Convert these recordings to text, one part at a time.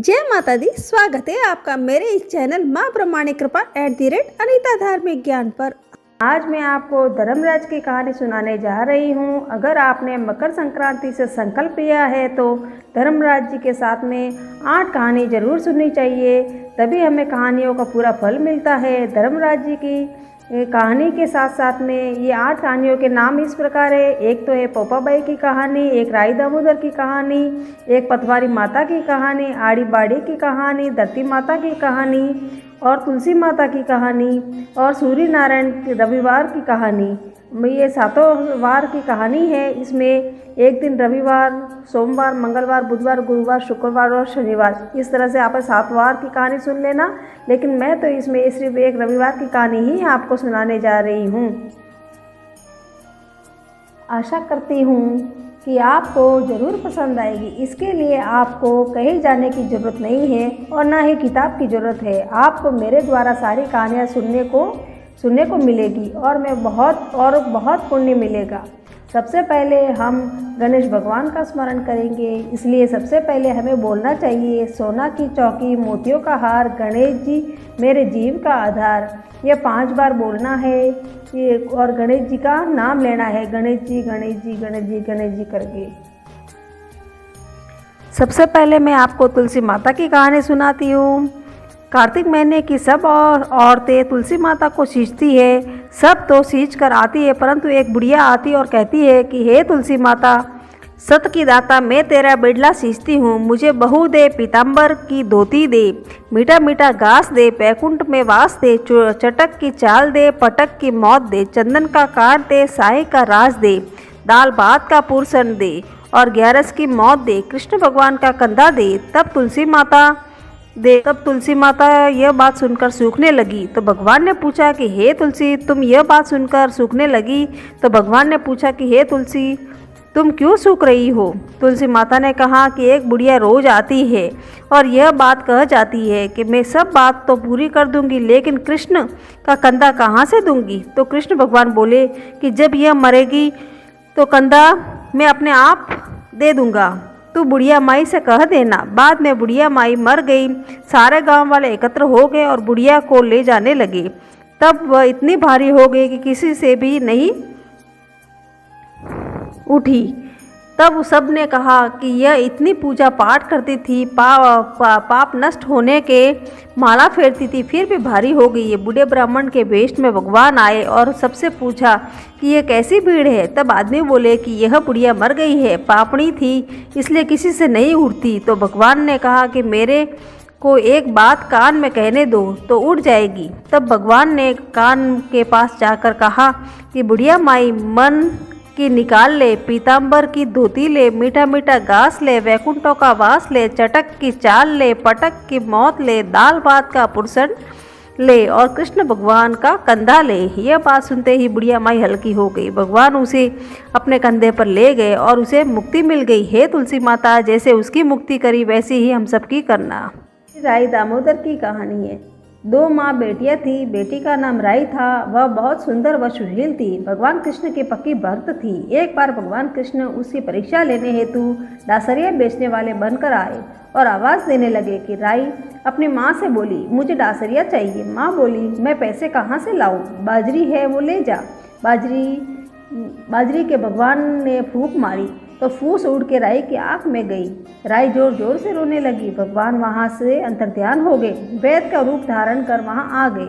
जय माता दी। स्वागत है आपका मेरे इस चैनल माँ ब्रह्मांडी कृपा @अनीता धार्मिक ज्ञान पर। आज मैं आपको धर्मराज की कहानी सुनाने जा रही हूँ। अगर आपने मकर संक्रांति से संकल्प लिया है तो धर्मराज जी के साथ में 8 कहानी जरूर सुननी चाहिए, तभी हमें कहानियों का पूरा फल मिलता है। धर्मराज जी की कहानी के साथ साथ में ये 8 कहानियों के नाम इस प्रकार है। एक तो है पोपाबाई की कहानी, एक राई दामोदर की कहानी, एक पतवारी माता की कहानी, आड़ी बाड़ी की कहानी, धरती माता की कहानी और तुलसी माता की कहानी और सूर्य नारायण रविवार की कहानी। ये 7 वार की कहानी है। इसमें एक दिन रविवार, सोमवार, मंगलवार, बुधवार, गुरुवार, शुक्रवार और शनिवार, इस तरह से आप 7 वार की कहानी सुन लेना। लेकिन मैं तो इसमें सिर्फ एक रविवार की कहानी ही आपको सुनाने जा रही हूँ। आशा करती हूँ कि आपको ज़रूर पसंद आएगी। इसके लिए आपको कहीं जाने की ज़रूरत नहीं है और ना ही किताब की ज़रूरत है। आपको मेरे द्वारा सारी कहानियाँ सुनने को मिलेगी और बहुत पुण्य मिलेगा। सबसे पहले हम गणेश भगवान का स्मरण करेंगे, इसलिए सबसे पहले हमें बोलना चाहिए, सोना की चौकी मोतियों का हार, गणेश जी मेरे जीव का आधार। ये 5 बार बोलना है ये और गणेश जी का नाम लेना है, गणेश जी गणेश जी गणेश जी गणेश जी करके। सबसे पहले मैं आपको तुलसी माता की कहानी सुनाती हूँ। कार्तिक महीने की सब औरतें तुलसी माता को सींचती है। सब तो सींच कर आती है, परंतु एक बुढ़िया आती और कहती है कि हे तुलसी माता, सत की दाता, मैं तेरा बिड़ला सींचती हूँ, मुझे बहू दे, पीताम्बर की धोती दे, मीठा मीठा घास दे, बैकुंठ में वास दे, चटक की चाल दे, पटक की मौत दे, चंदन का काट दे, साई का राज दे, दाल भात का पुरसन दे और 11 की मौत दे, कृष्ण भगवान का कंधा दे। तब तुलसी माता यह बात सुनकर सूखने लगी। तो भगवान ने पूछा कि हे तुलसी, तुम यह बात सुनकर सूखने लगी? तो भगवान ने पूछा कि हे तुलसी, तुम क्यों सूख रही हो? तुलसी माता ने कहा कि एक बुढ़िया रोज आती है और यह बात कह जाती है कि मैं सब बात तो पूरी कर दूंगी, लेकिन कृष्ण का कंधा कहाँ से दूंगी? तो कृष्ण भगवान बोले कि जब यह मरेगी तो कंधा मैं अपने आप दे दूंगा, तू बुढ़िया माई से कह देना। बाद में बुढ़िया माई मर गई। सारे गांव वाले एकत्र हो गए और बुढ़िया को ले जाने लगे। तब वह इतनी भारी हो गई कि किसी से भी नहीं उठी। तब सब ने कहा कि यह इतनी पूजा पाठ करती थी, पाप नष्ट होने के माला फेरती थी, फिर भी भारी हो गई है। बूढ़े ब्राह्मण के वेश में भगवान आए और सबसे पूछा कि यह कैसी भीड़ है? तब आदमी बोले कि यह बुढ़िया मर गई है, पापणी थी, इसलिए किसी से नहीं उठती। तो भगवान ने कहा कि मेरे को एक बात कान में कहने दो तो उठ जाएगी। तब भगवान ने कान के पास जाकर कहा कि बुढ़िया माई, मन की निकाल ले, पीताम्बर की धोती ले, मीठा मीठा घास ले, वैकुंठों का वास ले, चटक की चाल ले, पटक की मौत ले, दाल भात का पुरसन ले और कृष्ण भगवान का कंधा ले। यह बात सुनते ही बुढ़िया माई हल्की हो गई। भगवान उसे अपने कंधे पर ले गए और उसे मुक्ति मिल गई। हे तुलसी माता, जैसे उसकी मुक्ति करी वैसे ही हम सबकी करना। राई दामोदर की कहानी है। 2 माँ बेटियाँ थी। बेटी का नाम राई था। वह बहुत सुंदर व सुशील थी। भगवान कृष्ण की पक्की भक्त थी। एक बार भगवान कृष्ण उसकी परीक्षा लेने हेतु डासरिया बेचने वाले बनकर आए और आवाज़ देने लगे कि राई अपनी माँ से बोली, मुझे डासरिया चाहिए। माँ बोली, मैं पैसे कहाँ से लाऊं? बाजरी है, वो ले जा। बाजरी के भगवान ने फूंक मारी तो फूस उड़ के राई की आँख में गई। राई जोर जोर से रोने लगी। भगवान वहाँ से अंतर्ध्यान हो गए, वैद्य का रूप धारण कर वहाँ आ गए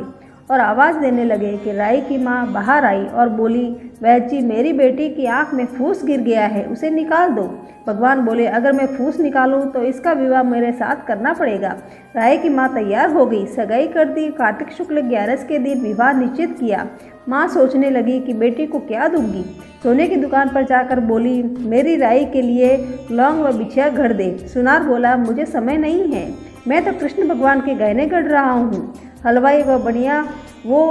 और आवाज़ देने लगे कि राई की माँ बाहर आई और बोली, वैद्य जी, मेरी बेटी की आँख में फूस गिर गया है, उसे निकाल दो। भगवान बोले, अगर मैं फूस निकालूं तो इसका विवाह मेरे साथ करना पड़ेगा। राय की माँ तैयार हो गई, सगाई कर दी। कार्तिक शुक्ल 11 के दिन विवाह निश्चित किया। माँ सोचने लगी कि बेटी को क्या दूंगी। सोने की दुकान पर जाकर बोली, मेरी राई के लिए लौंग व बिछिया घड़ दे। सुनार बोला, मुझे समय नहीं है, मैं तो कृष्ण भगवान के गहने गढ़ रहा हूँ। हलवाई व बढ़िया वो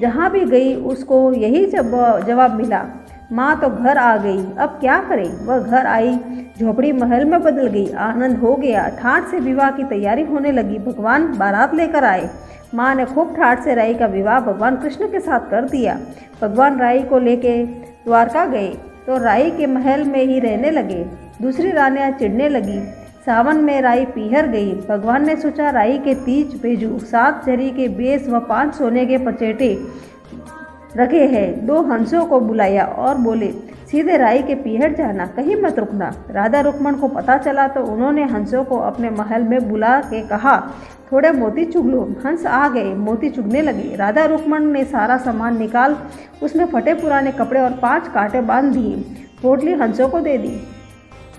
जहाँ भी गई उसको यही जवाब मिला। माँ तो घर आ गई, अब क्या करे? वह घर आई, झोपड़ी महल में बदल गई। आनंद हो गया। ठाठ से विवाह की तैयारी होने लगी। भगवान बारात लेकर आए। माँ ने खूब ठाठ से राई का विवाह भगवान कृष्ण के साथ कर दिया। भगवान राई को लेके द्वारका गए तो राई के महल में ही रहने लगे। दूसरी रानियाँ चिढ़ने लगी सावन में राई पीहर गई। भगवान ने सोचा राई के 30 बेजू, 7 जरी के बेस व 5 सोने के पचेटे रखे हैं। 2 हंसों को बुलाया और बोले, सीधे राई के पीहर जाना, कहीं मत रुकना। राधा रुक्मण को पता चला तो उन्होंने हंसों को अपने महल में बुला के कहा, थोड़े मोती चुग लो। हंस आ गए, मोती चुगने लगे। राधा रुक्मण ने सारा सामान निकाल उसमें फटे पुराने कपड़े और 5 कांटे बांध दिए। पोटली हंसों को दे दी।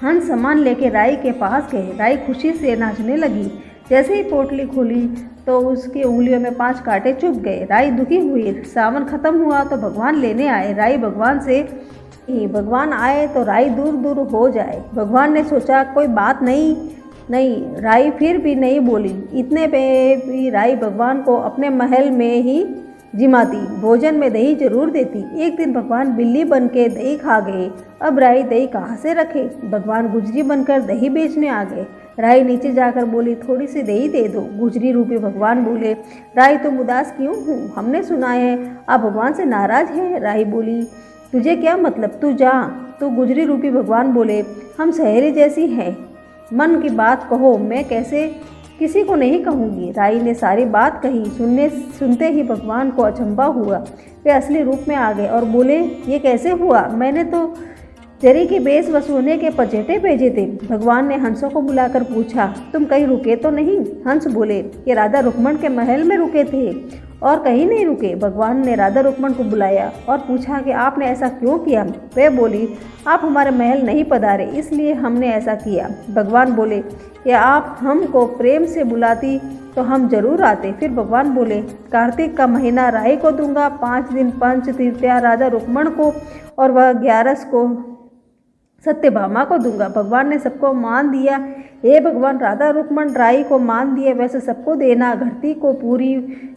हंस सामान लेके राई के पास गए। राई खुशी से नाचने लगी। जैसे ही पोटली खुली तो उसकी उंगलियों में 5 कांटे चुभ गए। राई दुखी हुई। सावन खत्म हुआ तो भगवान लेने आए। राई भगवान से, भगवान आए तो राई दूर दूर हो जाए। भगवान ने सोचा कोई बात नहीं। राई फिर भी नहीं बोली। इतने पे भी राई भगवान को अपने महल में ही जिमाती, भोजन में दही जरूर देती। एक दिन भगवान बिल्ली बन के दही खा गए। अब राई दही कहाँ से रखे। भगवान गुजरी बनकर दही बेचने आ गए। राई नीचे जाकर बोली, थोड़ी सी दही दे दो। गुजरी रूपी भगवान बोले, राई तुम उदास क्यों हो, हमने सुना है आप भगवान से नाराज है। राई बोली, तुझे क्या मतलब, तू जा। तो गुजरी रूपी भगवान बोले, हम सहेली जैसी हैं, मन की बात कहो, मैं कैसे किसी को नहीं कहूँगी। राई ने सारी बात कही। सुनते ही भगवान को अचंभा हुआ। वे असली रूप में आ गए और बोले, ये कैसे हुआ, मैंने तो जरी के बेस व सोने के पचेटे भेजे थे। भगवान ने हंसों को बुलाकर पूछा, तुम कहीं रुके तो नहीं। हंस बोले कि राधा रुक्मण के महल में रुके थे और कहीं नहीं रुके। भगवान ने राधा रुक्मण को बुलाया और पूछा कि आपने ऐसा क्यों किया। वे बोली, आप हमारे महल नहीं पधारे इसलिए हमने ऐसा किया। भगवान बोले कि आप हमको प्रेम से बुलाती तो हम जरूर आते। फिर भगवान बोले, कार्तिक का महीना राई को दूंगा, 5 दिन पंच तृतीया राधा रुक्मण को और वह 11 को सत्यभामा को दूंगा। भगवान ने सबको मान दिया। हे भगवान, राधा रुक्मण राई को मान दिए, वैसे सबको देना। धरती को पूरी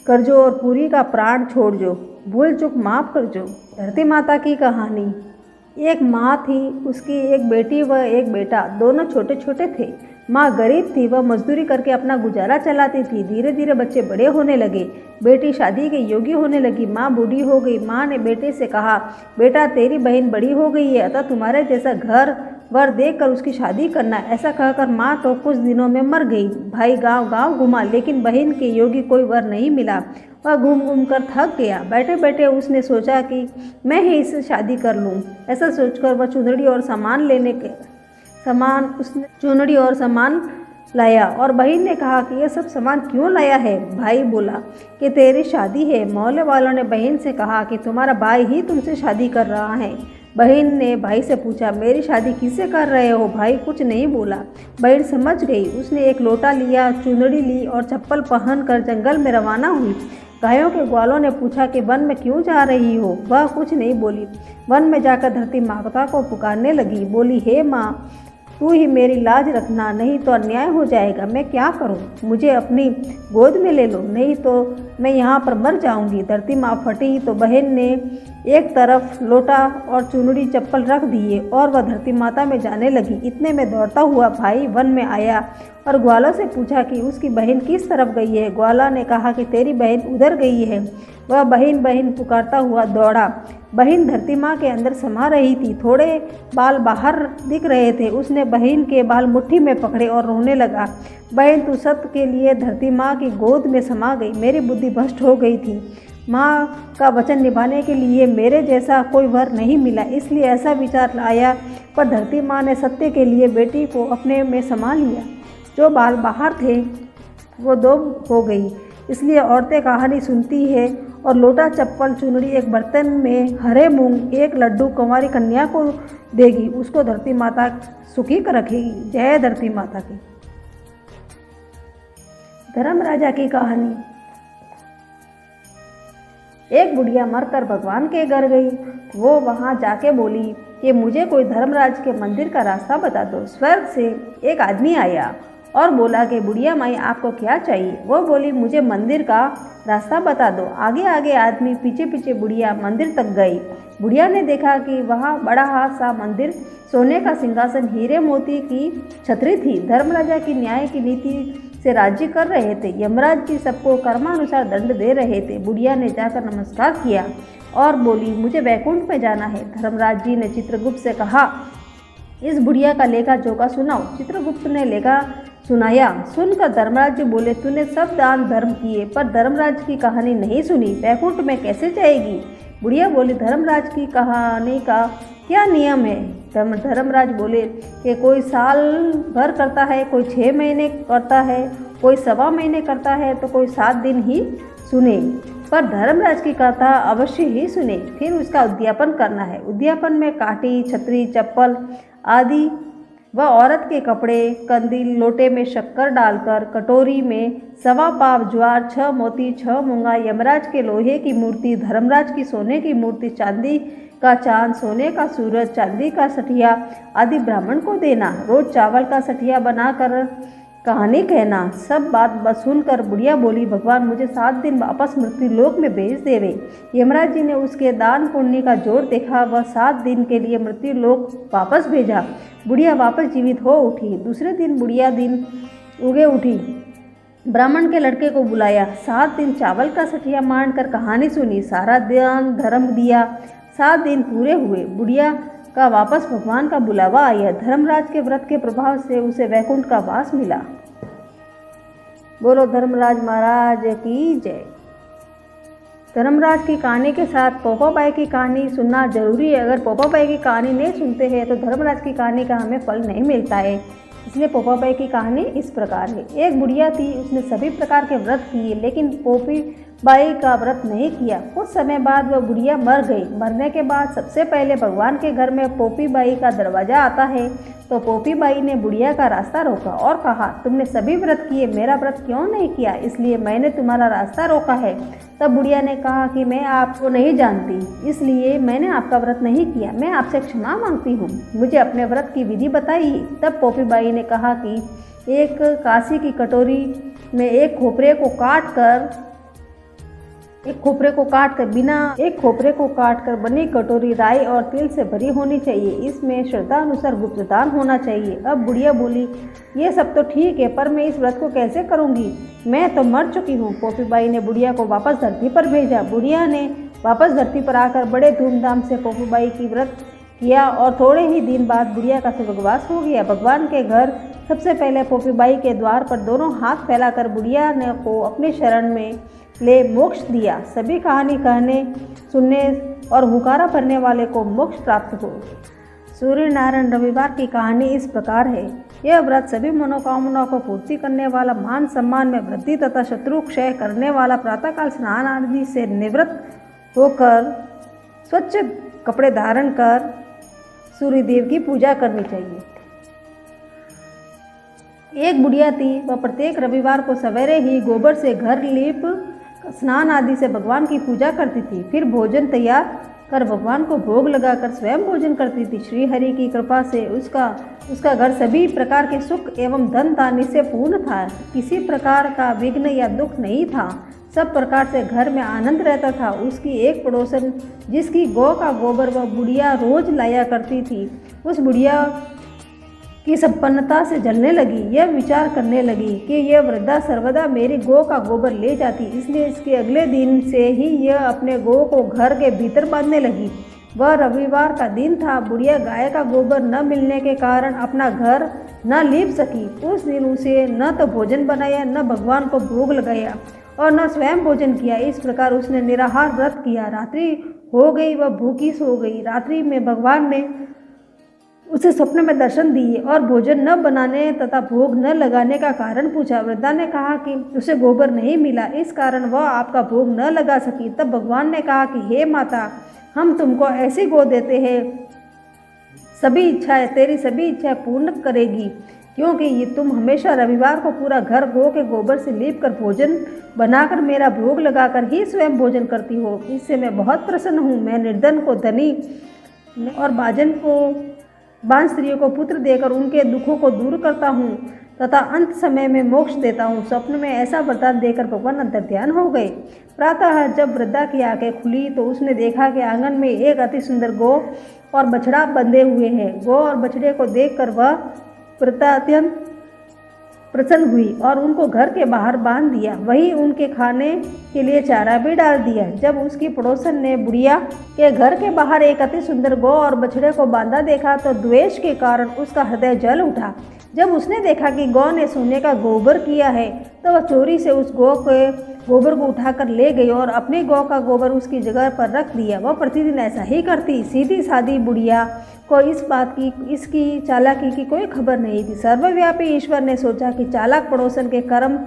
कर जो और पूरी का प्राण छोड़ जो, भूल चूक माफ़ कर जो। धरती माता की कहानी। एक माँ थी, उसकी एक बेटी व एक बेटा, दोनों छोटे छोटे थे। माँ गरीब थी, वह मजदूरी करके अपना गुजारा चलाती थी। धीरे धीरे बच्चे बड़े होने लगे। बेटी शादी के योग्य होने लगी। माँ बूढ़ी हो गई। माँ ने बेटे से कहा, बेटा तेरी बहन बड़ी हो गई है, अतः तुम्हारे जैसा घर वर देखकर उसकी शादी करना। ऐसा कहकर माँ तो कुछ दिनों में मर गई। भाई गांव गांव घुमा, लेकिन बहन के योग्य कोई वर नहीं मिला। वह घूम घूम कर थक गया। बैठे बैठे उसने सोचा कि मैं ही इससे शादी कर लूँ। ऐसा सोचकर वह चुंदड़ी और सामान लाया और बहन ने कहा कि यह सब सामान क्यों लाया है। भाई बोला कि तेरी शादी है। मोहल्ले वालों ने बहन से कहा कि तुम्हारा भाई ही तुमसे शादी कर रहा है। बहन ने भाई से पूछा, मेरी शादी किससे कर रहे हो। भाई कुछ नहीं बोला। बहन समझ गई। उसने एक लोटा लिया, चुंदड़ी ली और चप्पल पहनकर जंगल में रवाना हुई। गायों के ग्वालों ने पूछा कि वन में क्यों जा रही हो। वह कुछ नहीं बोली। वन में जाकर धरती माता को पुकारने लगी। बोली, हे माँ, तू ही मेरी लाज रखना, नहीं तो अन्याय हो जाएगा। मैं क्या करूं? मुझे अपनी गोद में ले लो, नहीं तो मैं यहाँ पर मर जाऊंगी। धरती माँ फटी तो बहन ने एक तरफ लोटा और चुनड़ी चप्पल रख दिए और वह धरती माता में जाने लगी। इतने में दौड़ता हुआ भाई वन में आया और ग्वाला से पूछा कि उसकी बहन किस तरफ गई है। ग्वाला ने कहा कि तेरी बहन उधर गई है। वह बहन बहन पुकारता हुआ दौड़ा। बहन धरती माँ के अंदर समा रही थी। थोड़े बाल बाहर दिख रहे थे। उसने बहन के बाल मुट्ठी में पकड़े और रोने लगा। बहन, तू सत्य के लिए धरती माँ की गोद में समा गई। मेरी बुद्धि भ्रष्ट हो गई थी। माँ का वचन निभाने के लिए मेरे जैसा कोई वर नहीं मिला, इसलिए ऐसा विचार आया। पर धरती माँ ने सत्य के लिए बेटी को अपने में समा लिया। जो बाल बाहर थे वो दो हो गई। इसलिए औरतें कहानी सुनती है और लोटा चप्पल चुनरी एक बर्तन में हरे मूंग एक लड्डू कुंवारी कन्या को देगी। उसको धरती माता सुखी कर रखेगी। जय धरती माता की। धर्मराजा की कहानी। एक बुढ़िया मरकर भगवान के घर गई। वो वहाँ जाके बोली कि मुझे कोई धर्मराज के मंदिर का रास्ता बता दो। स्वर्ग से एक आदमी आया और बोला कि बुढ़िया माई, आपको क्या चाहिए। वो बोली, मुझे मंदिर का रास्ता बता दो। आगे आगे आदमी, पीछे पीछे बुढ़िया मंदिर तक गई। बुढ़िया ने देखा कि वहाँ बड़ा सा मंदिर, सोने का सिंहासन, हीरे मोती की छतरी थी। धर्मराजा की न्याय की नीति से राज्य कर रहे थे। यमराज जी सबको कर्मानुसार दंड दे रहे थे। बुढ़िया ने जाकर नमस्कार किया और बोली, मुझे वैकुंठ में जाना है। धर्मराज जी ने चित्रगुप्त से कहा, इस बुढ़िया का लेखा जोखा सुनाओ। चित्रगुप्त ने लेखा सुनाया। सुनकर धर्मराज जी बोले, तूने सब दान धर्म किए पर धर्मराज की कहानी नहीं सुनी, वैकुंठ में कैसे जाएगी? बुढ़िया बोली, धर्मराज की कहानी का क्या नियम है? धर्मराज बोले कि कोई साल भर करता है, कोई 6 महीने करता है, कोई 1.25 महीने करता है, तो कोई 7 दिन ही सुने, पर धर्मराज की कथा अवश्य ही सुने, फिर उसका उद्यापन करना है। उद्यापन में काठी, छतरी, चप्पल आदि व औरत के कपड़े, कंदील, लोटे में शक्कर डालकर, कटोरी में 1.25 पाव ज्वार, 6 मोती, 6 मूंगा, यमराज के लोहे की मूर्ति, धर्मराज की सोने की मूर्ति, चांदी का चांद, सोने का सूरज, चांदी का सठिया आदि ब्राह्मण को देना। रोज चावल का सठिया बनाकर कहानी कहना। सब बात सुनकर बुढ़िया बोली, भगवान मुझे 7 दिन वापस मृत्यु लोक में भेज देवे। यमराज जी ने उसके दान पुण्य का जोर देखा, वह 7 दिन के लिए मृत्यु लोक वापस भेजा। बुढ़िया वापस जीवित हो उठी। दूसरे दिन बुढ़िया दिन उगे उठी, ब्राह्मण के लड़के को बुलाया, 7 दिन चावल का सठिया मांडकर कहानी सुनी, सारा दान धर्म दिया। 7 दिन पूरे हुए, बुढ़िया का वापस भगवान का बुलावा आया। धर्मराज के व्रत के प्रभाव से उसे वैकुंठ का वास मिला। बोलो धर्मराज महाराज की जय। धर्मराज की कहानी के साथ पोपाबाई की कहानी सुनना जरूरी है। अगर पोपाबाई की कहानी नहीं सुनते हैं तो धर्मराज की कहानी का हमें फल नहीं मिलता है। इसलिए पोपाबाई की कहानी इस प्रकार है। एक बुढ़िया थी, उसने सभी प्रकार के व्रत किए लेकिन पोपीबाई का व्रत नहीं किया। कुछ समय बाद वह बुढ़िया मर गई। मरने के बाद सबसे पहले भगवान के घर में पोपीबाई का दरवाजा आता है, तो पोपीबाई ने बुढ़िया का रास्ता रोका और कहा, तुमने सभी व्रत किए, मेरा व्रत क्यों नहीं किया, इसलिए मैंने तुम्हारा रास्ता रोका है। तब बुढ़िया ने कहा कि मैं आपको नहीं जानती, इसलिए मैंने आपका व्रत नहीं किया, मैं आपसे क्षमा मांगती हूँ, मुझे अपने व्रत की विधि बताइए। तब पोपीबाई ने कहा कि एक कांसी की कटोरी में एक खोपरे को काट कर बनी कटोरी राई और तिल से भरी होनी चाहिए। इसमें श्रद्धा अनुसार गुप्तदान होना चाहिए। अब बुढ़िया बोली, ये सब तो ठीक है, पर मैं इस व्रत को कैसे करूँगी, मैं तो मर चुकी हूँ। पोपीबाई ने बुढ़िया को वापस धरती पर भेजा। बुढ़िया ने वापस धरती पर आकर बड़े धूमधाम से पोपीबाई की व्रत किया और थोड़े ही दिन बाद बुढ़िया का स्वर्गवास हो गया। भगवान के घर सबसे पहले पोपीबाई के द्वार पर दोनों हाथ फैलाकर बुढ़िया ने को अपने शरण में ले मोक्ष दिया। सभी कहानी कहने, सुनने और हुकारा भरने वाले को मोक्ष प्राप्त हो। सूर्य नारायण रविवार की कहानी इस प्रकार है। यह व्रत सभी मनोकामनाओं को पूर्ति करने वाला, मान सम्मान में वृद्धि तथा शत्रु क्षय करने वाला, प्रातःकाल स्नान आदि से निवृत्त होकर स्वच्छ कपड़े धारण कर सूर्य देव की पूजा करनी चाहिए। एक बुढ़िया थी, वह प्रत्येक रविवार को सवेरे ही गोबर से घर लीप स्नान आदि से भगवान की पूजा करती थी। फिर भोजन तैयार कर भगवान को भोग लगाकर स्वयं भोजन करती थी। श्री हरि की कृपा से उसका घर सभी प्रकार के सुख एवं धन धान्य से पूर्ण था। किसी प्रकार का विघ्न या दुख नहीं था। सब प्रकार से घर में आनंद रहता था। उसकी एक पड़ोसन, जिसकी गौ का गोबर वह बुढ़िया रोज लाया करती थी, उस बुढ़िया की संपन्नता से जलने लगी। यह विचार करने लगी कि यह वृद्धा सर्वदा मेरी गौ का गोबर ले जाती, इसलिए इसके अगले दिन से ही यह अपने गौ को घर के भीतर बांधने लगी। वह रविवार का दिन था। बुढ़िया गाय का गोबर न मिलने के कारण अपना घर न लीप सकी। उस दिन उसे न तो भोजन बनाया, न भगवान को भोग लगाया और न स्वयं भोजन किया। इस प्रकार उसने निराहार व्रत किया। रात्रि हो गई, वह भूखी सो गई। रात्रि में भगवान ने उसे स्वप्न में दर्शन दिए और भोजन न बनाने तथा भोग न लगाने का कारण पूछा। वृद्धा ने कहा कि उसे गोबर नहीं मिला, इस कारण वह आपका भोग न लगा सकी। तब भगवान ने कहा कि हे माता, हम तुमको ऐसी गौ देते हैं, तेरी सभी इच्छाएं पूर्ण करेगी, क्योंकि ये तुम हमेशा रविवार को पूरा घर गौ के गोबर से लीप कर भोजन बनाकर मेरा भोग लगाकर ही स्वयं भोजन करती हो। इससे मैं बहुत प्रसन्न हूँ। मैं निर्धन को धनी और बांझ स्त्रियों को पुत्र देकर उनके दुखों को दूर करता हूँ तथा अंत समय में मोक्ष देता हूँ। स्वप्न में ऐसा वरदान देकर भगवान अंतर्ध्यान हो गए। प्रातः जब वृद्धा की आंखें खुली तो उसने देखा कि आंगन में एक अति सुंदर गौ और बछड़ा बंधे हुए हैं। गौ और बछड़े को देखकर वह वृद्धा अत्यंत प्रसन्न हुई और उनको घर के बाहर बांध दिया। वहीं उनके खाने के लिए चारा भी डाल दिया। जब उसकी पड़ोसन ने बुढ़िया के घर के बाहर एक अति सुंदर गौ और बछड़े को बांधा देखा तो द्वेष के कारण उसका हृदय जल उठा। जब उसने देखा कि गौ ने सोने का गोबर किया है तो वह चोरी से उस गौ के गोबर को उठाकर ले गई और अपनी गौ का गोबर उसकी जगह पर रख दिया। वह प्रतिदिन ऐसा ही करती। सीधी सादी बुढ़िया को इस बात की, इसकी चालाकी की कोई खबर नहीं थी। सर्वव्यापी ईश्वर ने सोचा कि चालाक पड़ोसन के कर्म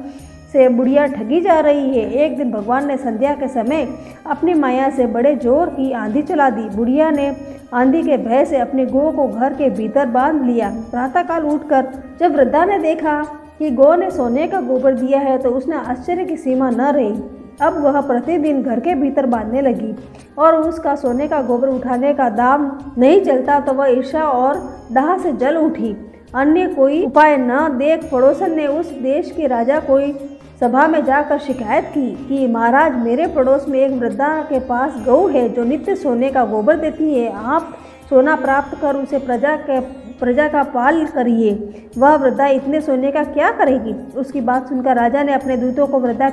से बुढ़िया ठगी जा रही है। एक दिन भगवान ने संध्या के समय अपनी माया से बड़े जोर की आंधी चला दी। बुढ़िया ने आंधी के भय से अपनी गौ को घर के भीतर बांध लिया। प्रातःकाल उठकर जब वृद्धा ने देखा कि गौ ने सोने का गोबर दिया है तो उसने आश्चर्य की सीमा न रही। अब वह प्रतिदिन घर के भीतर बांधने लगी और उसका सोने का गोबर उठाने का दाम नहीं चलता तो वह ईर्ष्या और डाह से जल उठी। अन्य कोई उपाय न देख पड़ोसन ने उस देश के राजा को सभा में जाकर शिकायत की कि महाराज, मेरे पड़ोस में एक वृद्धा के पास गऊ है जो नित्य सोने का गोबर देती है। आप सोना प्राप्त कर उसे प्रजा का पाल करिए। वह वृद्धा इतने सोने का क्या करेगी। उसकी बात सुनकर राजा ने अपने दूतों को वृद्धा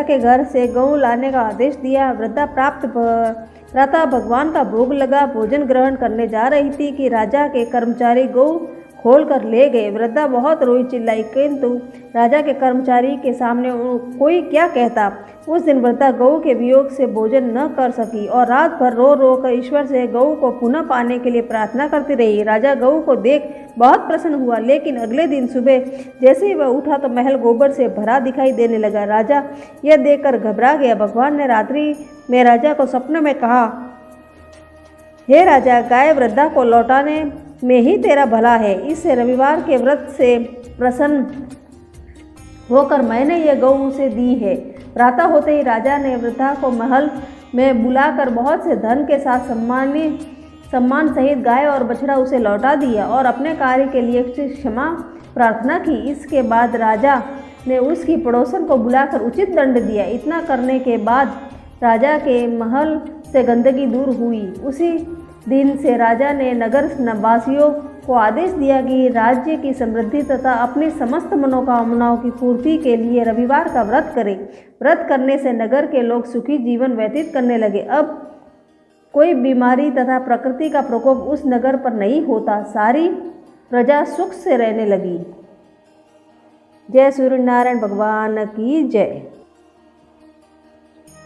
के घर से गऊ लाने का आदेश दिया। वृद्धा प्रातः भगवान का भोग लगा भोजन ग्रहण करने जा रही थी कि राजा के कर्मचारी गऊ खोल कर ले गए। वृद्धा बहुत रोई चिल्लाई, किंतु राजा के कर्मचारी के सामने कोई क्या कहता। उस दिन वृद्धा गऊ के वियोग से भोजन न कर सकी और रात भर रो रो कर ईश्वर से गऊ को पुनः पाने के लिए प्रार्थना करती रही। राजा गऊ को देख बहुत प्रसन्न हुआ, लेकिन अगले दिन सुबह जैसे ही वह उठा तो महल गोबर से भरा दिखाई देने लगा। राजा यह देखकर घबरा गया। भगवान ने रात्रि में राजा को सपने में कहा, हे राजा, गाय वृद्धा को लौटाने में ही तेरा भला है। इस रविवार के व्रत से प्रसन्न होकर मैंने यह गऊ उसे दी है। प्रातः होते ही राजा ने वृद्धा को महल में बुलाकर बहुत से धन के साथ सम्मान सहित गाय और बछड़ा उसे लौटा दिया और अपने कार्य के लिए क्षमा प्रार्थना की। इसके बाद राजा ने उसकी पड़ोसन को बुलाकर उचित दंड दिया। इतना करने के बाद राजा के महल से गंदगी दूर हुई। उसी दिन से राजा ने नगर वासियों को आदेश दिया कि राज्य की समृद्धि तथा अपनी समस्त मनोकामनाओं की पूर्ति के लिए रविवार का व्रत करें। व्रत करने से नगर के लोग सुखी जीवन व्यतीत करने लगे। अब कोई बीमारी तथा प्रकृति का प्रकोप उस नगर पर नहीं होता। सारी प्रजा सुख से रहने लगी। जय सूर्य नारायण भगवान की जय।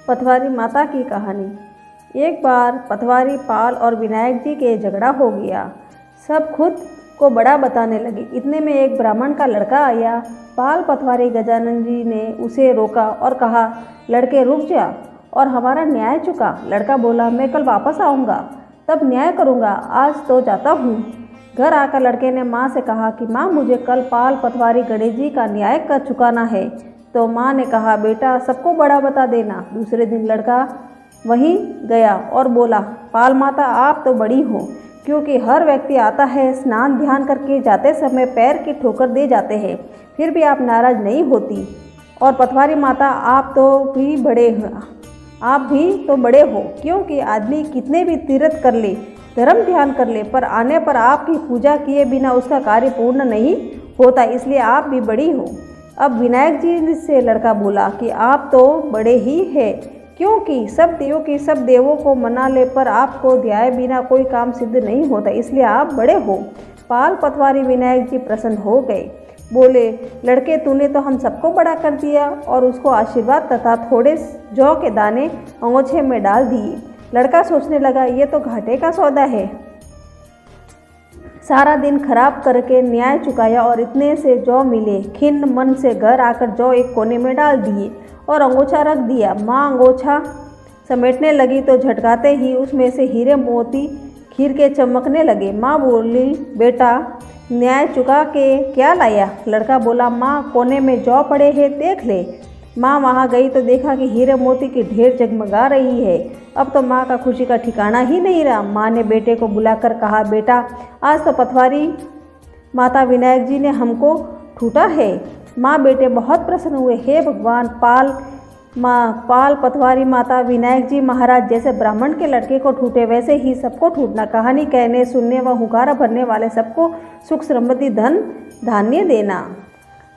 पथवारी माता की कहानी। एक बार पथवारी पाल और विनायक जी के झगड़ा हो गया। सब खुद को बड़ा बताने लगे। इतने में एक ब्राह्मण का लड़का आया। पाल पथवारी गजानन जी ने उसे रोका और कहा, लड़के रुक जा और हमारा न्याय चुका। लड़का बोला, मैं कल वापस आऊँगा, तब न्याय करूँगा, आज तो जाता हूँ। घर आकर लड़के ने माँ से कहा कि माँ, मुझे कल पाल पथवारी गणेश जी का न्याय कर चुकाना है। तो माँ ने कहा, बेटा सबको बड़ा बता देना। दूसरे दिन लड़का वहीं गया और बोला, पाल माता आप तो बड़ी हो, क्योंकि हर व्यक्ति आता है, स्नान ध्यान करके जाते समय पैर की ठोकर दे जाते हैं, फिर भी आप नाराज नहीं होती। और पथवारी माता आप भी तो बड़े हो, क्योंकि आदमी कितने भी तीर्थ कर ले, धर्म ध्यान कर ले, पर आने पर आपकी पूजा किए बिना उसका कार्य पूर्ण नहीं होता, इसलिए आप भी बड़ी हो। अब विनायक जी से लड़का बोला कि आप तो बड़े ही हैं, क्योंकि सब देवों को मना ले, पर आपको ध्याए बिना कोई काम सिद्ध नहीं होता, इसलिए आप बड़े हो। पाल पथवारी विनायक जी प्रसन्न हो गए। बोले, लड़के तूने तो हम सबको बड़ा कर दिया, और उसको आशीर्वाद तथा थोड़े जौ के दाने अंगोछे में डाल दिए। लड़का सोचने लगा, ये तो घाटे का सौदा है। सारा दिन खराब करके न्याय चुकाया और इतने से जौ मिले। खिन्न मन से घर आकर जौ एक कोने में डाल दिए और अंगोछा रख दिया। माँ अंगोछा समेटने लगी तो झटकाते ही उसमें से हीरे मोती खीर के चमकने लगे। माँ बोली, बेटा न्याय चुका के क्या लाया? लड़का बोला, माँ कोने में जौ पड़े हैं, देख ले। माँ वहाँ गई तो देखा कि हीरे मोती की ढेर जगमगा रही है। अब तो माँ का खुशी का ठिकाना ही नहीं रहा। माँ ने बेटे को बुलाकर कहा, बेटा आज तो पथवारी माता विनायक जी ने हमको ठूटा है। माँ बेटे बहुत प्रसन्न हुए। हे भगवान, पाल पाल पतवारी माता विनायक जी महाराज जैसे ब्राह्मण के लड़के को ठूटे, वैसे ही सबको ठूटना। कहानी कहने सुनने व हुंकारा भरने वाले सबको सुख समृद्धि धन धान्य देना।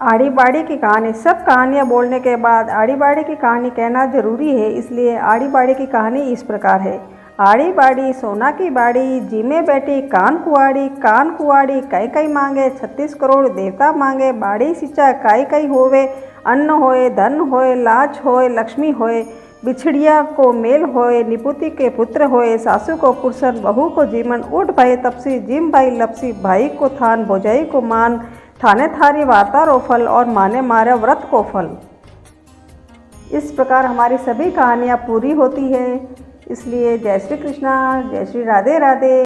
आड़ी बाड़ी की कहानी। सब कहानियाँ बोलने के बाद आड़ी बाड़ी की कहानी कहना जरूरी है, इसलिए आड़ी बाड़ी की कहानी इस प्रकार है। आड़ी बाड़ी सोना की बाड़ी, जी में बैठी कान कुआड़ी कई कई मांगे 36 करोड़ देवता मांगे। बाड़ी सिंचा कई कई होवे, अन्न होए धन होए लाज होए लक्ष्मी होए। बिछड़िया को मेल होए, निपुति के पुत्र होए। सासू को पुरसन बहू को जीवन, उठ भाई तपसी जिम भाई लपसी। भाई को थान भौजाई को मान, थाने थारी वार्ता रो फल और माने मारे व्रत को फल। इस प्रकार हमारी सभी कहानियाँ पूरी होती है। इसलिए जय श्री कृष्णा, जय श्री राधे राधे।